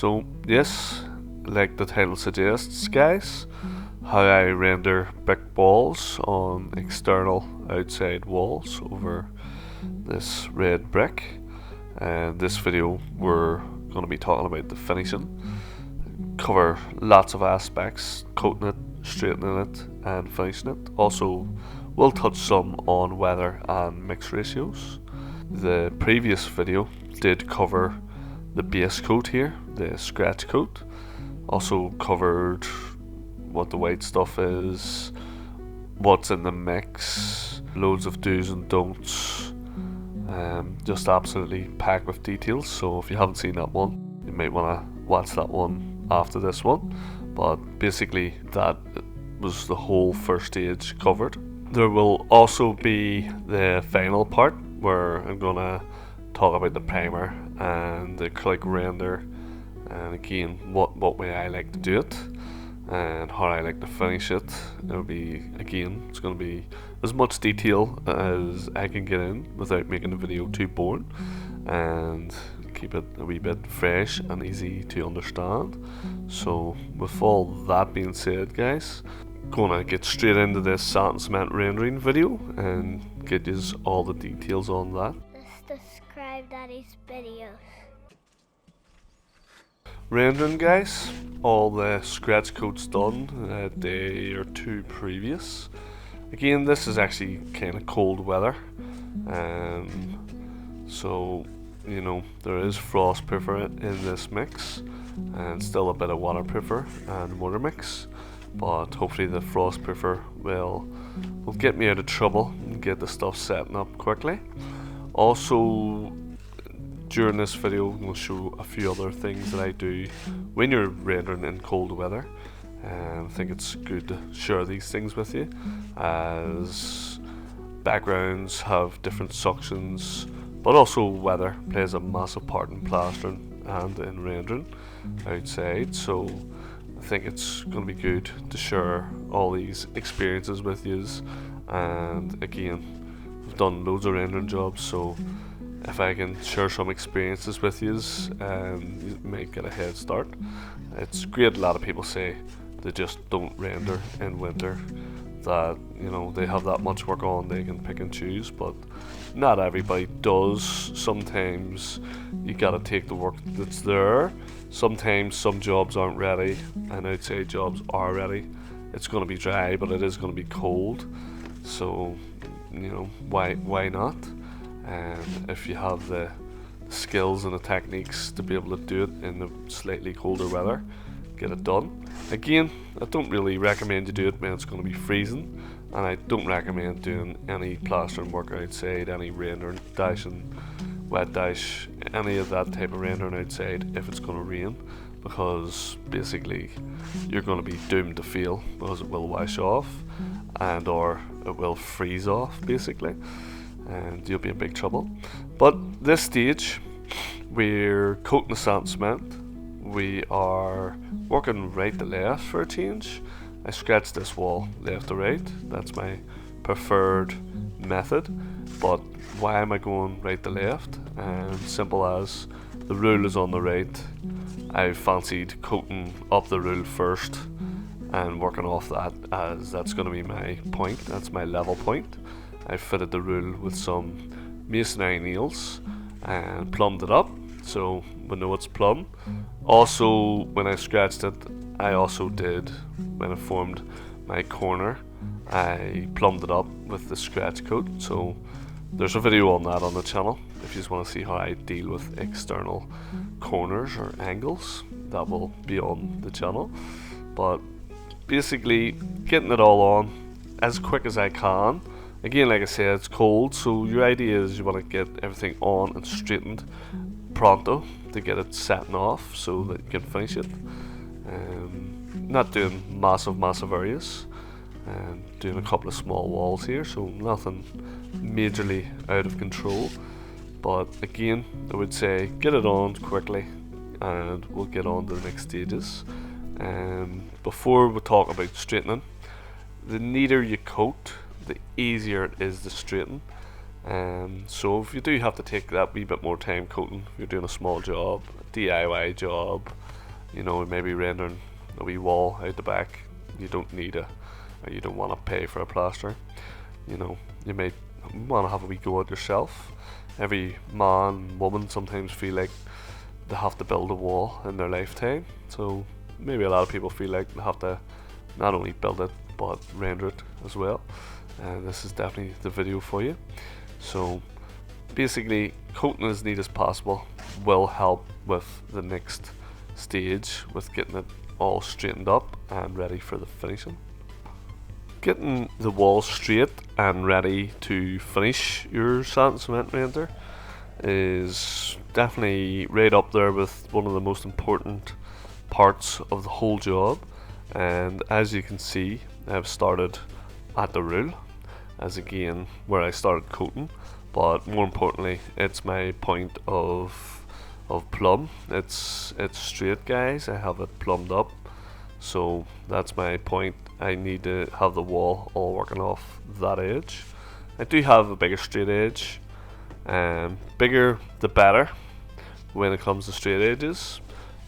So yes, like the title suggests guys, how I render brick walls on external outside walls over this red brick. And this video we're going to be talking about the finishing, cover lots of aspects, coating it, straightening it and finishing it. Also we'll touch some on weather and mix ratios. The previous video did cover the base coat here, the scratch coat. Also covered what the white stuff is, what's in the mix, loads of do's and don'ts, just absolutely packed with details. So if you haven't seen that one, you might want to watch that one after this one. But basically that was the whole first stage covered. There will also be the final part where I'm going to talk about the primer and the acrylic render, and again what way I like to do it and how I like to finish it. It'll be, again, it's going to be as much detail as I can get in without making the video too boring, and keep it a wee bit fresh and easy to understand. So with all that being said guys, gonna get straight into this satin cement rendering video and get you all the details on that. Let's describe Daddy's videos. Rendering guys, all the scratch coat's done a day or two previous. Again, this is actually kind of cold weather, so you know there is frost proofer in this mix and still a bit of waterproofer and mortar mix, but hopefully the frost proofer will get me out of trouble and get the stuff setting up quickly. Also during this video I'm going to show a few other things that I do when you're rendering in cold weather, and I think it's good to share these things with you, as backgrounds have different suctions, but also weather plays a massive part in plastering and in rendering outside. So I think it's going to be good to share all these experiences with you. And again, I've done loads of rendering jobs, so if I can share some experiences with you, you might get a head start. It's great. A lot of people say they just don't render in winter, that you know they have that much work on, they can pick and choose, but not everybody does. Sometimes you gotta take the work that's there. Sometimes some jobs aren't ready and outside jobs are ready. It's going to be dry, but it is going to be cold, so you know why not? And if you have the skills and the techniques to be able to do it in the slightly colder weather, get it done. Again, I don't really recommend you do it when it's going to be freezing, and I don't recommend doing any plastering work outside, any rendering, dashing, wet dash, any of that type of rendering outside if it's going to rain, because basically you're going to be doomed to fail, because it will wash off and or it will freeze off basically, and you'll be in big trouble. But this stage we're coating the satin cement. We are working right to left for a change. I scratched this wall left to right, that's my preferred method. But why am I going right to left? Simple as the rule is on the right. I fancied coating up the rule first and working off that, as that's going to be my point, that's my level point. I fitted the rule with some masonry nails and plumbed it up, so we know it's plumb. Also, when I scratched it, I also did, when I formed my corner, I plumbed it up with the scratch coat. So there's a video on that on the channel if you just want to see how I deal with external corners or angles. That will be on the channel. But basically getting it all on as quick as I can. Again, like I said, it's cold, so your idea is you want to get everything on and straightened pronto to get it setting off so that you can finish it. Not doing massive areas, and doing a couple of small walls here, so nothing majorly out of control. But again, I would say get it on quickly and we'll get on to the next stages. Before we talk about straightening, the neater you coat, the easier it is to straighten. So if you do have to take that wee bit more time coating, if you're doing a small job, a DIY job, You know, maybe rendering a wee wall out the back. You don't need a, or you don't want to pay for a plaster. You know, you may want to have a wee go at yourself. Every man, woman sometimes feel like they have to build a wall in their lifetime. So maybe a lot of people feel like they have to not only build it but render it as well. And this is definitely the video for you. So basically, coating as neat as possible will help with the next stage with getting it all straightened up and ready for the finishing. Getting the wall straight and ready to finish your sand and cement render is definitely right up there with one of the most important parts of the whole job. And as you can see, I've started at the rule, as again where I started coating, but more importantly it's my point of plumb. It's straight, guys. I have it plumbed up, so that's my point. I need to have the wall all working off that edge. I do have a bigger straight edge, bigger the better when it comes to straight edges,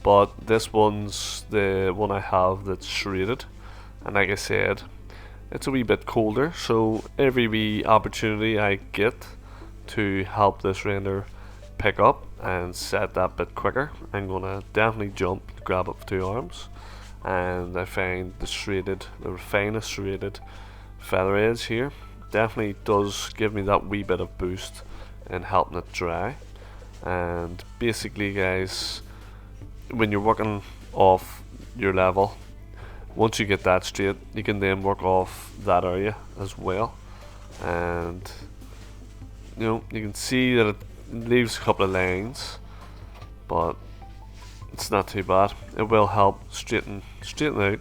but this one's the one I have that's shaded, and like I said, it's a wee bit colder, so every wee opportunity I get to help this render pick up and set that bit quicker, I'm gonna definitely jump, grab it with 2 arms. And I find the finest serrated feather edge here definitely does give me that wee bit of boost in helping it dry. And basically, guys, when you're working off your level, once you get that straight, you can then work off that area as well. And you know, you can see that it leaves a couple of lines, but it's not too bad. It will help straighten out,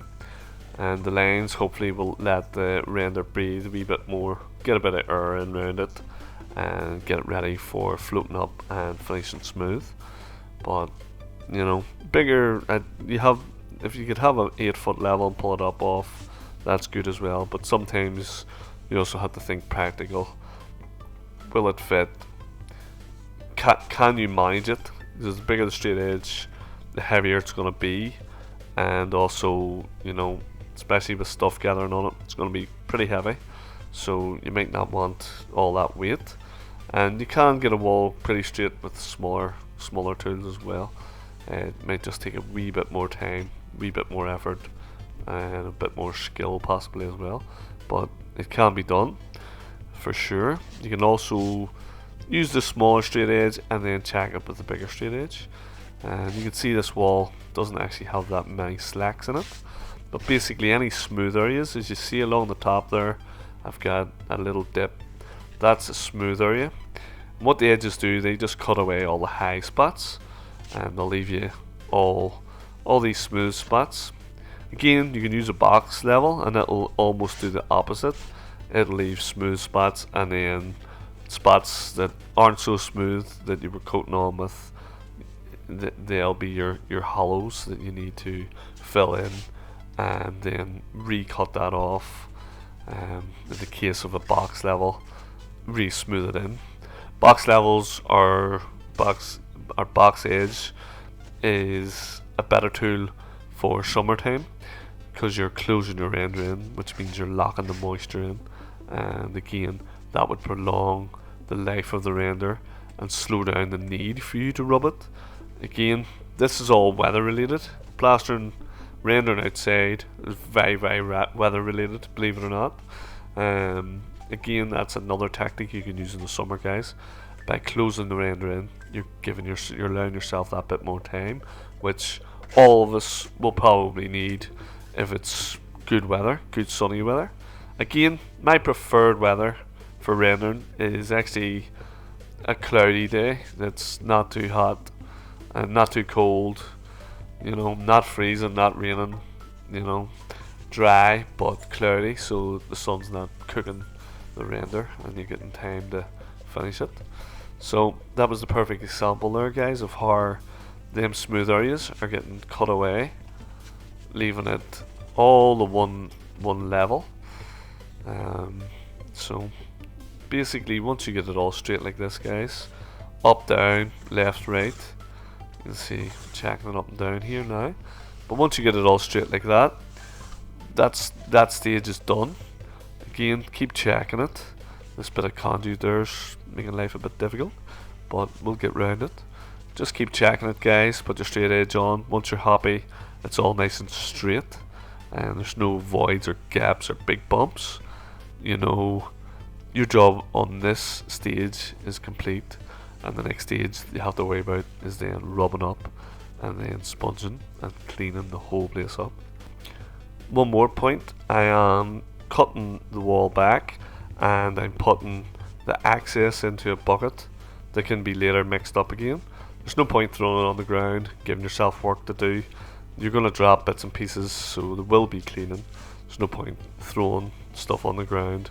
and the lines hopefully will let the render breathe a wee bit more, get a bit of air in around it, and get it ready for floating up and finishing smooth. But you know, bigger, if you could have an 8-foot level and pull it up off, that's good as well. But sometimes you also have to think practical. Will it fit? Can you manage it? Because the bigger the straight edge, the heavier it's going to be, and also, you know, especially with stuff gathering on it, it's going to be pretty heavy, so you might not want all that weight. And you can get a wall pretty straight with smaller tools as well. It might just take a wee bit more time, wee bit more effort, and a bit more skill possibly as well, but it can be done for sure. You can also use the smaller straight edge and then check it with the bigger straight edge. And you can see this wall doesn't actually have that many slacks in it, but basically any smooth areas, as you see along the top there, I've got a little dip. That's a smooth area. And what the edges do, they just cut away all the high spots, and they'll leave you all these smooth spots. Again, you can use a box level and it'll almost do the opposite. It'll leave smooth spots, and then spots that aren't so smooth that you were coating on with, they'll be your hollows that you need to fill in and then recut that off. In the case of a box level, re-smooth it in. Box levels are box edge is a better tool for summertime because you're closing your render in, which means you're locking the moisture in, and again that would prolong the life of the render and slow down the need for you to rub it. Again, this is all weather related. Plastering, rendering outside is very weather related, believe it or not. Again, that's another tactic you can use in the summer, guys. By closing the render in, you're allowing yourself that bit more time, which all of us will probably need if it's good weather, good sunny weather. Again, my preferred weather for rendering is actually a cloudy day that's not too hot and not too cold, you know, not freezing, not raining, you know, dry but cloudy, so the sun's not cooking the render and you're getting time to finish it. So that was the perfect example there, guys, of how them smooth areas are getting cut away, leaving it all the one level. So basically, once you get it all straight like this, guys, up, down, left, right, You can see checking it up and down here now. But once you get it all straight like that, that stage is done. Again, keep checking it. This bit of conduit there's making life a bit difficult, but we'll get round it. Just keep checking it, guys. Put your straight edge on. Once you're happy, it's all nice and straight, and there's no voids or gaps or big bumps. You know, your job on this stage is complete, and the next stage you have to worry about is then rubbing up and then sponging and cleaning the whole place up. One more point, I am cutting the wall back and I'm putting the access into a bucket that can be later mixed up again. There's no point throwing it on the ground, giving yourself work to do. You're going to drop bits and pieces, so there will be cleaning. There's no point throwing stuff on the ground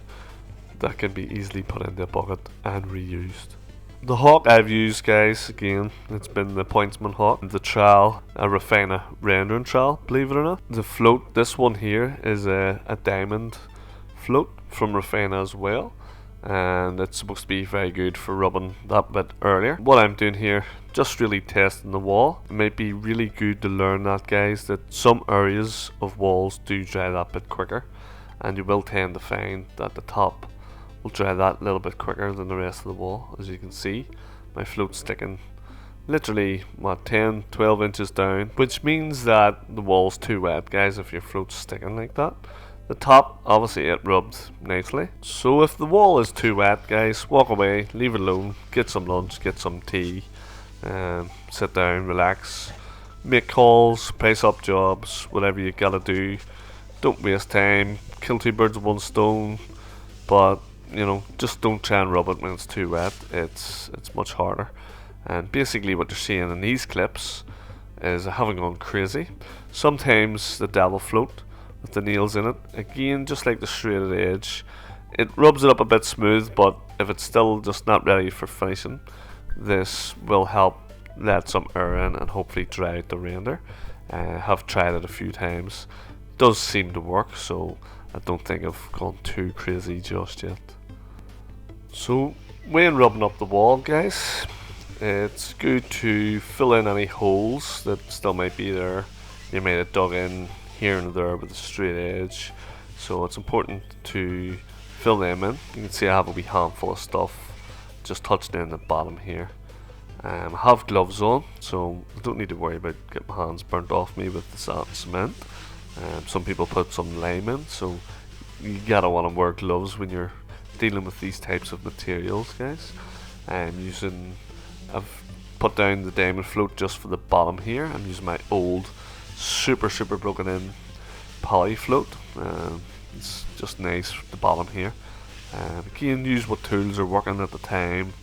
that can be easily put into a bucket and reused. The hawk I've used, guys, again, it's been the Pointsman hawk. The trowel, a Rafina rendering trowel, believe it or not. The float, this one here is a diamond float from Rafina as well, and it's supposed to be very good for rubbing that bit earlier. What I'm doing here, just really testing the wall. It might be really good to learn that, guys, that some areas of walls do dry that bit quicker, and you will tend to find that the top will dry that a little bit quicker than the rest of the wall. As you can see, my float's sticking literally 10-12 inches down, which means that the wall's too wet, guys, if your float's sticking like that. The top, obviously it rubbed nicely. So if the wall is too wet, guys, walk away, leave it alone, get some lunch, get some tea, sit down, relax, make calls, price up jobs, whatever you gotta do. Don't waste time, kill two birds with one stone, but you know, just don't try and rub it when it's too wet. It's much harder. And basically what you're seeing in these clips is I haven't gone crazy. Sometimes the devil float with the nails in it, again, just like the straight edge, it rubs it up a bit smooth, but if it's still just not ready for finishing, this will help let some air in and hopefully dry out the render. Have tried it a few times. Does seem to work, so I don't think I've gone too crazy just yet. So when rubbing up the wall, guys, it's good to fill in any holes that still might be there. You might have dug in here and there with a straight edge, so it's important to fill them in. You can see I have a wee handful of stuff just touched in the bottom here. I have gloves on, so I don't need to worry about getting my hands burnt off me with the sand and cement. Some people put some lime in, so you gotta want to wear gloves when you're dealing with these types of materials, guys. I've put down the diamond float just for the bottom here. I'm using my old super broken in poly float. It's just nice for the bottom here. Again, use what tools are working at the time,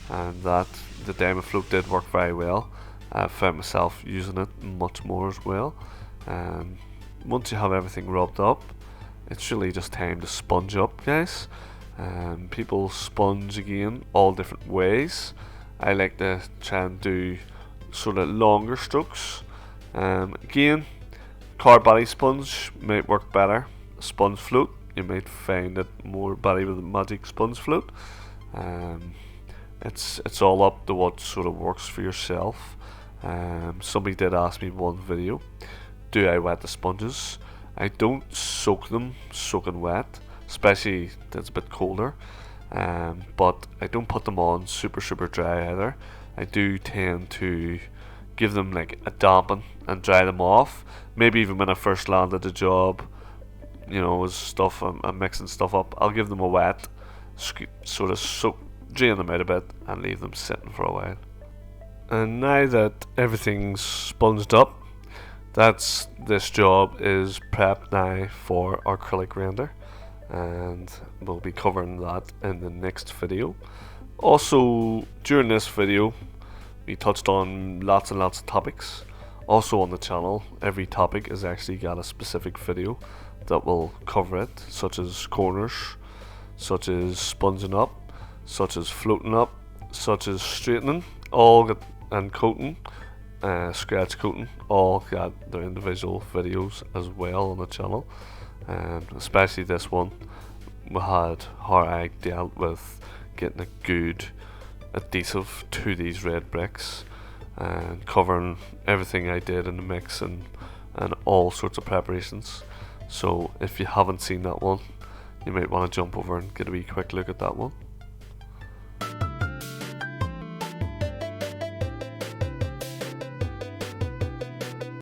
and that the diamond float did work very well. I found myself using it much more as well. Once you have everything rubbed up, it's really just time to sponge up, guys. People sponge again all different ways. I like to try and do sort of longer strokes. Again, car body sponge might work better. Sponge float, you might find it more better with a magic sponge float. It's all up to what sort of works for yourself. Somebody did ask me in one video, do I wet the sponges? I don't soak them soaking wet, especially if it's a bit colder, but I don't put them on super dry either. I do tend to give them like a dampen and dry them off. Maybe even when I first landed the job, you know, as stuff I'm mixing stuff up, I'll give them a wet, sort of soak, drain them out a bit and leave them sitting for a while. And now that everything's sponged up, this job is prepped now for acrylic render, and we'll be covering that in the next video. Also, during this video we touched on lots and lots of topics. Also on the channel, every topic has actually got a specific video that will cover it, such as corners, such as sponging up, such as floating up, such as straightening, and coating, scratch coating, all got their individual videos as well on the channel. Especially this one, we had how I dealt with getting a good adhesive to these red bricks. and covering everything I did in the mix and all sorts of preparations. So if you haven't seen that one, you might want to jump over and get a wee quick look at that one.